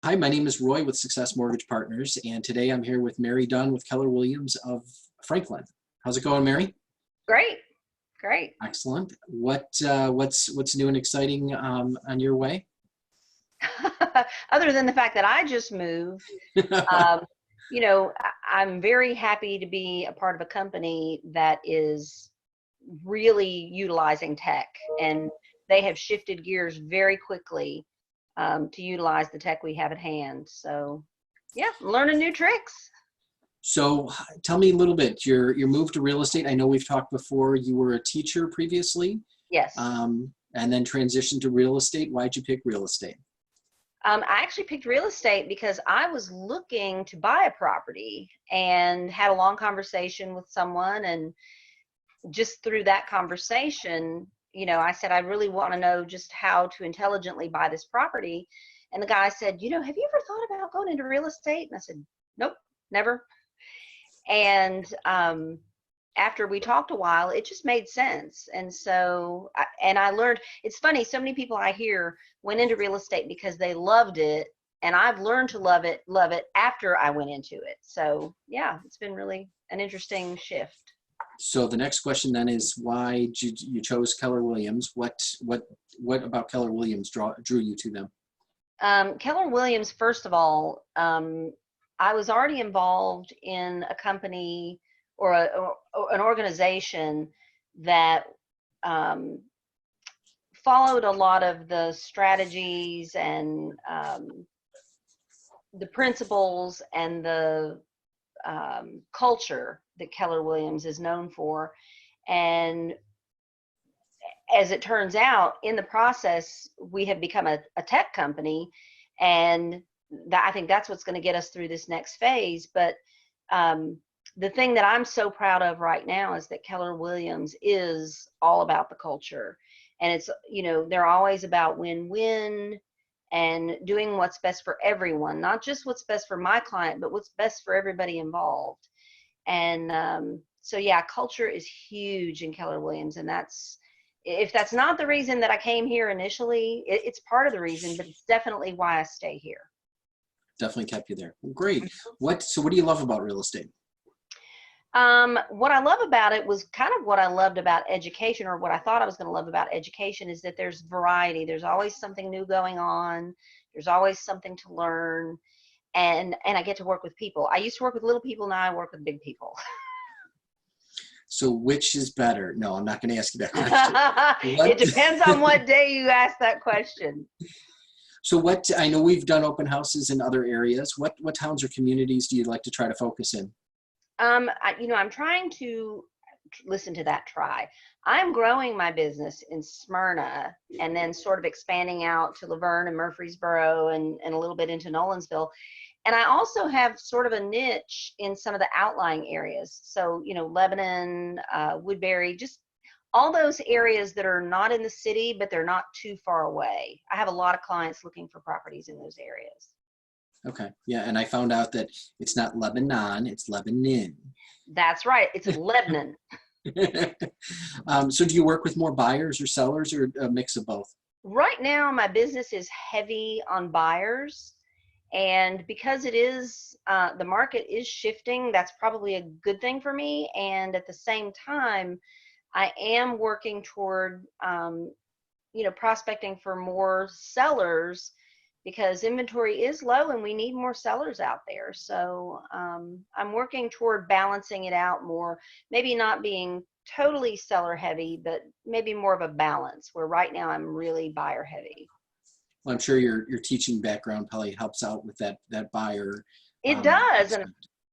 Hi, my name is Roy with Success Mortgage Partners, and today I'm here with Mary Dunn with Keller Williams of Franklin. How's it going, Mary? Great, great. Excellent. What's new and exciting on your way? Other than the fact that I just moved, um, I'm very happy to be a part of a company that is really utilizing tech, and they have shifted gears very quickly to utilize the tech we have at hand. So, yeah, learning new tricks. So tell me a little bit, your move to real estate. I know we've talked before, you were a teacher previously, Yes. and then transitioned to real estate. Why'd you pick real estate? I actually picked real estate because I was looking to buy a property and had a long conversation with someone, and just through that conversation, I said, I really want to know just how to intelligently buy this property. And the guy said, have you ever thought about going into real estate? And I said, nope, never. And after we talked a while, it just made sense. And so, I learned, it's funny, so many people I hear went into real estate because they loved it. And I've learned to love it after I went into it. So yeah, it's been really an interesting shift. So the next question then is why you chose Keller Williams? What about Keller Williams drew you to them? Keller Williams, first of all, I was already involved in a company or an organization that followed a lot of the strategies and the principles and the culture that Keller Williams is known for. And as it turns out, in the process, we have become a tech company, and I think that's what's going to get us through this next phase. But the thing that I'm so proud of right now is that Keller Williams is all about the culture. And it's, they're always about win-win and doing what's best for everyone, not just what's best for my client, but what's best for everybody involved. And so, yeah, culture is huge in Keller Williams. And if that's not the reason that I came here initially, it's part of the reason, but it's definitely why I stay here. Definitely kept you there. Well, great. So what do you love about real estate? What I love about it was kind of what I loved about education, or what I thought I was going to love about education, is that there's variety. There's always something new going on. There's always something to learn. And I get to work with people. I used to work with little people. Now I work with big people. So which is better? No, I'm not going to ask you that question. It depends on what day you ask that question. So I know we've done open houses in other areas. What towns or communities do you like to try to focus in? I'm trying to listen to that try. I'm growing my business in Smyrna and then sort of expanding out to Laverne and Murfreesboro and a little bit into Nolensville. And I also have sort of a niche in some of the outlying areas. So, Lebanon, Woodbury, just all those areas that are not in the city, but they're not too far away. I have a lot of clients looking for properties in those areas. Okay. Yeah. And I found out that it's not Lebanon, it's Lebanon. That's right. It's Lebanon. So do you work with more buyers or sellers, or a mix of both? Right now, my business is heavy on buyers. And because it is, the market is shifting, that's probably a good thing for me. And at the same time, I am working toward, prospecting for more sellers, because inventory is low and we need more sellers out there. So I'm working toward balancing it out more, maybe not being totally seller heavy, but maybe more of a balance, where right now I'm really buyer heavy. Well, I'm sure your teaching background probably helps out with that buyer. It does.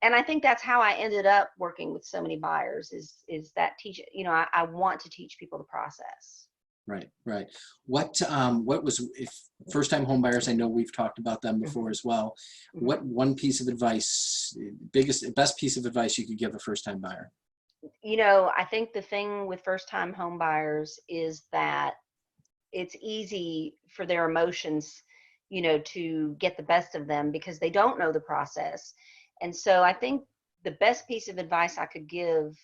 And I think that's how I ended up working with so many buyers is that teach, I want to teach people the process. Right. What was, if first time home buyers, I know we've talked about them before as well. What one piece of advice, best piece of advice you could give a first time buyer? I think the thing with first time home buyers is that it's easy for their emotions, to get the best of them because they don't know the process. And so I think the best piece of advice I could give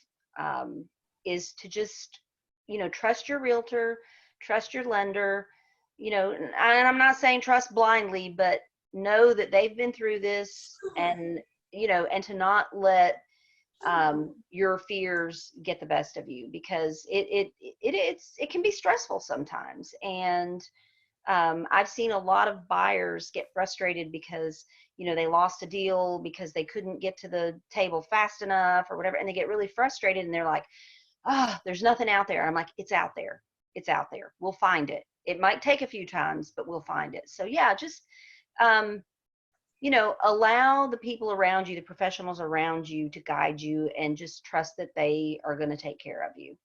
is to just, trust your realtor, trust your lender, and I'm not saying trust blindly, but know that they've been through this, and, and to not let your fears get the best of you, because it can be stressful sometimes. And I've seen a lot of buyers get frustrated because, they lost a deal because they couldn't get to the table fast enough or whatever. And they get really frustrated and they're like, oh, there's nothing out there. I'm like, it's out there. It's out there. We'll find it. It might take a few times, but we'll find it. So yeah, just, allow the people around you, the professionals around you, to guide you, and just trust that they are going to take care of you.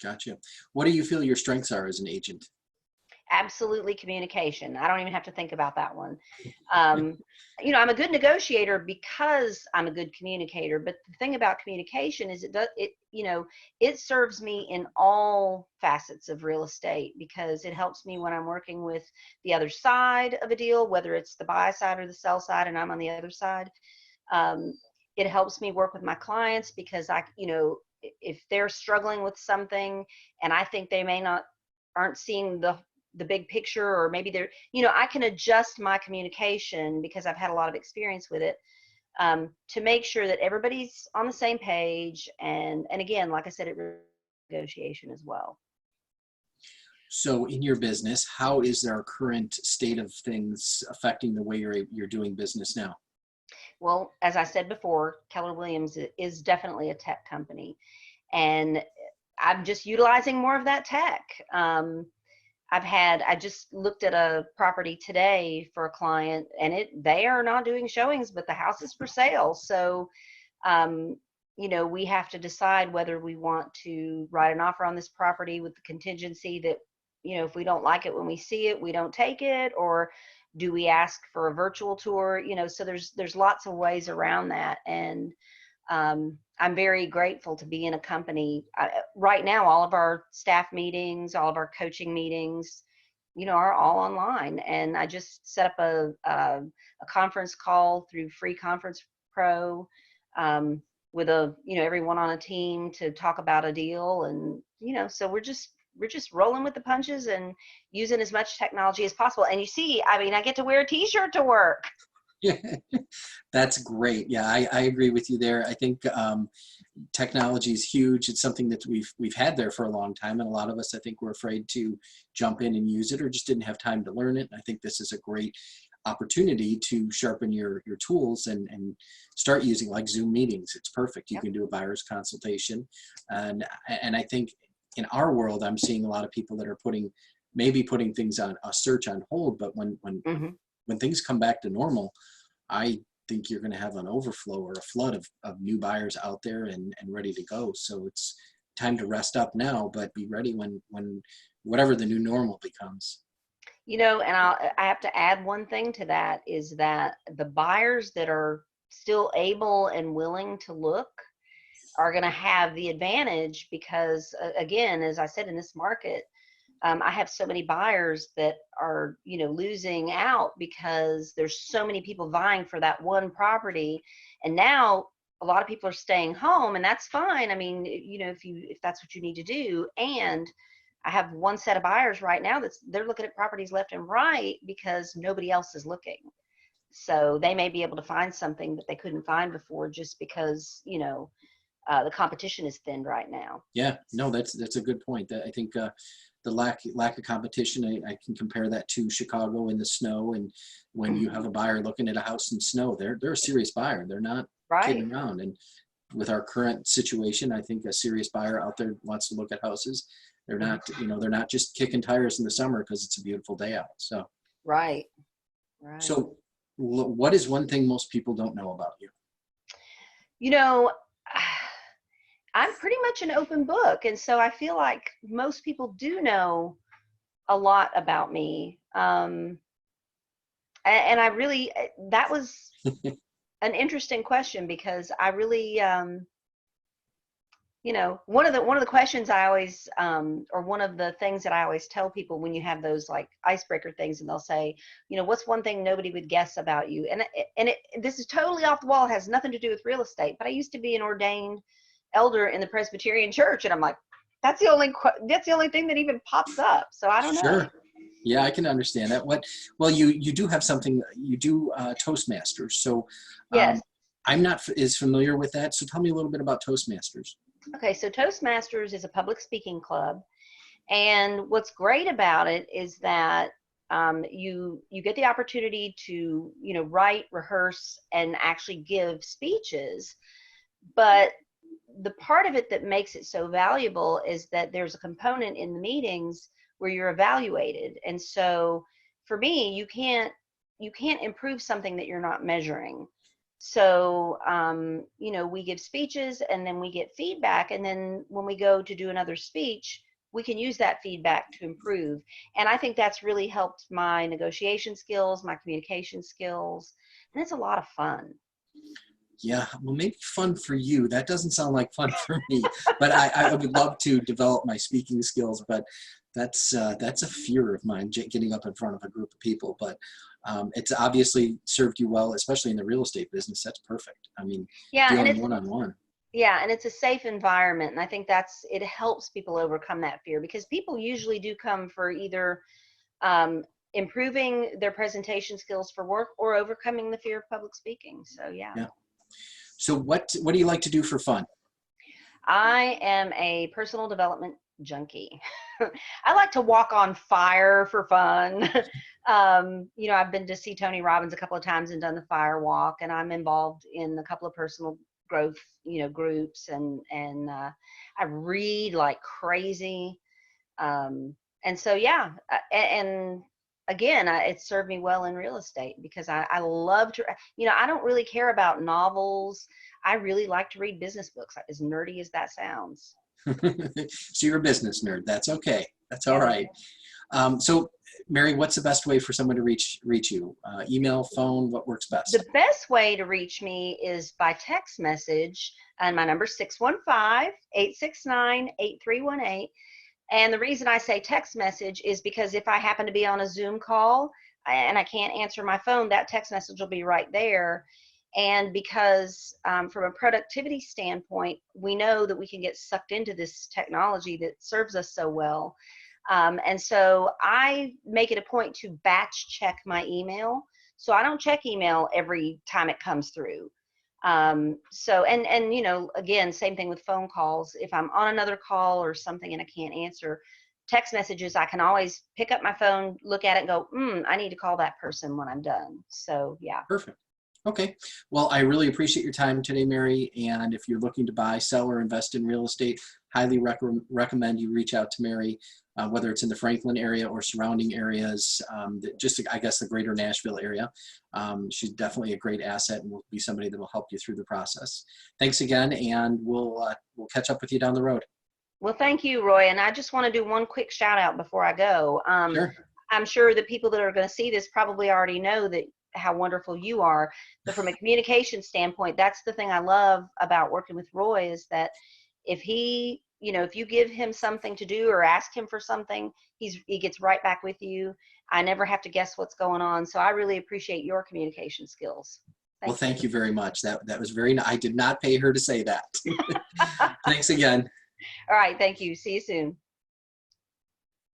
Gotcha. What do you feel your strengths are as an agent? Absolutely communication. I don't even have to think about that one. I'm a good negotiator because I'm a good communicator. But the thing about communication is it serves me in all facets of real estate, because it helps me when I'm working with the other side of a deal, whether it's the buy side or the sell side, and I'm on the other side. It helps me work with my clients because if they're struggling with something and I think they aren't seeing the big picture, or maybe they're, I can adjust my communication because I've had a lot of experience with it, to make sure that everybody's on the same page. And again, like I said, negotiation as well. So in your business, how is our current state of things affecting the way you're doing business now? Well, as I said before, Keller Williams is definitely a tech company, and I'm just utilizing more of that tech. I just looked at a property today for a client, and they are not doing showings, but the house is for sale. So, we have to decide whether we want to write an offer on this property with the contingency that, if we don't like it when we see it, we don't take it, or do we ask for a virtual tour? So there's lots of ways around that. And I'm very grateful to be in a company. Right now, all of our staff meetings, all of our coaching meetings, are all online. And I just set up a conference call through Free Conference Pro, with everyone on a team to talk about a deal. And, so we're just rolling with the punches and using as much technology as possible. And you see, I get to wear a t-shirt to work. That's great. Yeah, I agree with you there. I think technology is huge. It's something that we've had there for a long time, and a lot of us, I think, were afraid to jump in and use it, or just didn't have time to learn it. And I think this is a great opportunity to sharpen your tools and start using, like, Zoom meetings. It's perfect. You can do a buyer's consultation, and I think in our world, I'm seeing a lot of people that are putting things on a search on hold, but when things come back to normal, I think you're going to have an overflow or a flood of new buyers out there and ready to go. So it's time to rest up now, but be ready when whatever the new normal becomes. And I have to add one thing to that, is that the buyers that are still able and willing to look are going to have the advantage, because again, as I said, in this market, I have so many buyers that are, losing out because there's so many people vying for that one property. And now a lot of people are staying home, and that's fine. I mean, if that's what you need to do. And I have one set of buyers right now they're looking at properties left and right because nobody else is looking. So they may be able to find something that they couldn't find before, just because, the competition is thin right now. Yeah, no, that's a good point. I think the lack of competition, I can compare that to Chicago in the snow. And when you have a buyer looking at a house in snow, they're a serious buyer. They're not kidding around. And with our current situation, I think a serious buyer out there wants to look at houses. They're not, they're not just kicking tires in the summer because it's a beautiful day out. So right. So what is one thing most people don't know about you? I'm pretty much an open book. And so I feel like most people do know a lot about me. And I really, that was an interesting question, because I really, one of the questions I always, or one of the things that I always tell people when you have those like icebreaker things, and they'll say, what's one thing nobody would guess about you? And this is totally off the wall. It has nothing to do with real estate, but I used to be an ordained elder in the Presbyterian church, and I'm like, that's the only thing that even pops up. So I don't know. Sure. Yeah, I can understand that. Well, you do have something, you do Toastmasters. So Yes. I'm not as familiar with that. So tell me a little bit about Toastmasters. Okay, so Toastmasters is a public speaking club. And what's great about it is that you get the opportunity to write, rehearse, and actually give speeches. But the part of it that makes it so valuable is that there's a component in the meetings where you're evaluated. And so for me, you can't improve something that you're not measuring. So we give speeches and then we get feedback, and then when we go to do another speech, we can use that feedback to improve. And I think that's really helped my negotiation skills, my communication skills, and it's a lot of fun. Yeah, well, maybe fun for you. That doesn't sound like fun for me. But I would love to develop my speaking skills. But that's a fear of mine, getting up in front of a group of people. But it's obviously served you well, especially in the real estate business. That's perfect. I mean, Yeah, and dealing it's one on one. yeah, and it's a safe environment, and I think it helps people overcome that fear, because people usually do come for either um, improving their presentation skills for work or overcoming the fear of public speaking. So yeah. Yeah. So what do you like to do for fun? I am a personal development junkie. I like to walk on fire for fun. I've been to see Tony Robbins a couple of times and done the fire walk, and I'm involved in a couple of personal growth, groups, and I read like crazy. And so, yeah, and again, it served me well in real estate because I love to, I don't really care about novels. I really like to read business books, as nerdy as that sounds. So you're a business nerd. That's okay. That's all Yeah. right. So, Mary, what's the best way for someone to reach you? Email, phone, what works The best? best way to reach me is by text message, and my number is 615-869-8318. And the reason I say text message is because if I happen to be on a Zoom call and I can't answer my phone, that text message will be right there. And because from a productivity standpoint, we know that we can get sucked into this technology that serves us so well. And so I make it a point to batch check my email. So I don't check email every time it comes through. So and again, same thing with phone calls. If I'm on another call or something and I can't answer text messages, I can always pick up my phone, look at it, and go, I need to call that person when I'm done. So yeah. Perfect. Okay. Well, I really appreciate your time today, Mary. And if you're looking to buy, sell, or invest in real estate, highly recommend you reach out to Mary, whether it's in the Franklin area or surrounding areas, just, I guess, the greater Nashville area. She's definitely a great asset and will be somebody that will help you through the process. Thanks again, and we'll catch up with you down the road. Well, thank you, Roy. And I just want to do one quick shout out before I go. Sure. I'm sure the people that are going to see this probably already know that how wonderful you are. But from a communication standpoint, that's the thing I love about working with Roy, is that if if you give him something to do or ask him for something, he gets right back with you. I never have to guess what's going on. So I really appreciate your communication skills. Well, Thank thank you very much. That was very, I did not pay her to say that. you. Thanks again. All right. Thank you. See you soon.